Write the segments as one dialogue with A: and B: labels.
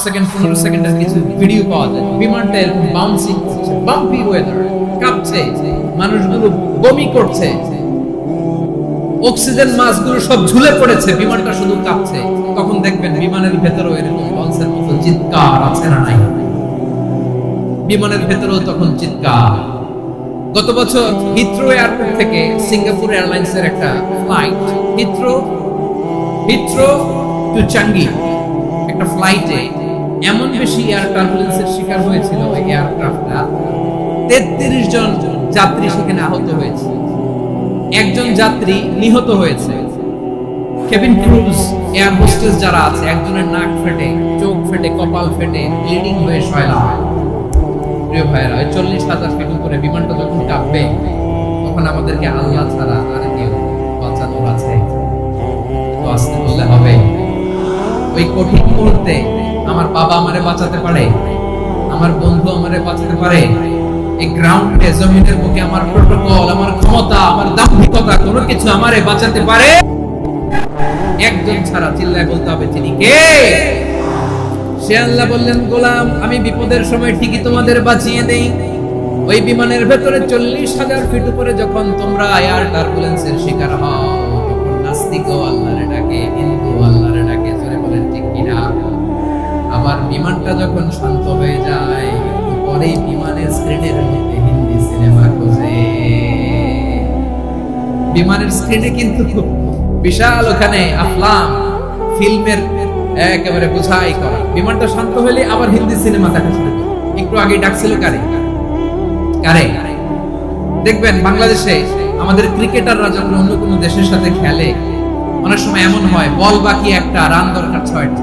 A: Second 15 সেকেন্ডের কিছু video পাওয়া যায়, বিমানটা এরকম বাউন্সিং করছে, বাম্পি ওয়েদার, কাঁপছে, মানুষগুলো বমি করছে, অক্সিজেন মাস্কগুলো সব ঝুলে পড়েছে, বিমানটা শুধু কাঁপছে। তখন দেখবেন বিমানের ভেতরেও এরকম লঞ্চের মতো চিৎকার আছে না নাই? বিমানের ভেতরেও তখন চিৎকার। গত বছর হিথ্রো এয়ারপোর্ট থেকে সিঙ্গাপুর এয়ারলাইন্সের একটা ফ্লাইট, হিথ্রো টু চাঙ্গি, একটা ফ্লাইটে এমন বেশি এয়ার টার্বুলেন্সের শিকার হয়েছিল ওই এয়ারক্রাফটটা, 33 জন যাত্রী সেখানে আহত হয়েছে, একজন যাত্রী নিহত হয়েছে। কেবিন ক্রুজ, এয়ার হোস্টেস যারা আছে, একজনের নাক ফেটে, চোখ ফেটে, কপাল ফেটে, ব্লিডিং হয়ে শয়লা হয়। প্রিয় ভাইরা, 40,000 ফিট উপরে বিমানটা যখন কাঁপবে, তখন আমাদেরকে আল্লাহ ছাড়া আর কেউ বাঁচানোর আছে? তো আসতে বললে হবে। ওই কঠিন মুহূর্তে আমার বাবা আমারে বাঁচাতে পারে, আমার বন্ধু আমারে বাঁচাতে পারে। এই গ্রাউন্ডে, জমিনের বুকে আমার প্রোটোকল, আমার ক্ষমতা, আমার দাম্ভিকতা কোনো কিছু আমারে বাঁচাতে পারে? একজন ছাড়া, চিল্লায় বলতে হবে তিনি কে? সে আল্লাহ বললেন, গোলাম আমি বিপদের সময় ঠিকই তোমাদের বাঁচিয়ে দেই। ওই বিমানের ভেতরে 40,000 ফিট উপরে যখন তোমরা এয়ার টার্বুলেন্সের শিকার হও, তখন নাস্তিকও আল্লাহরে ডাকে, হিন্দু আল্লাহরে ডাকে, জোরে বলেন ঠিক কিনা? আবার বিমানটা যখন শান্ত হয়ে যায়, পরেই বিমানের স্ক্রিনের মধ্যে হিন্দি সিনেমা খোঁজে। বিমানের স্ক্রিনে কিন্তু বিশাল ওখানে আফলাম ফিল্মের একেবারে বোঝাই করা। বিমানটা শান্ত হলে আবার হিন্দি সিনেমা দেখা শুরু করে। একটু আগে ডাকছিল কারে কারে? দেখবেন বাংলাদেশে আমাদের ক্রিকেটাররা যখন অন্য কোনো দেশের সাথে খেলে, অনেক সময় এমন হয় বল বাকি একটা, রান দরকার 6টা।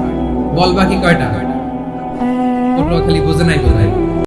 A: বল বাকি কয়টা? ওটা খালি বোঝে নাই বোধ হয়।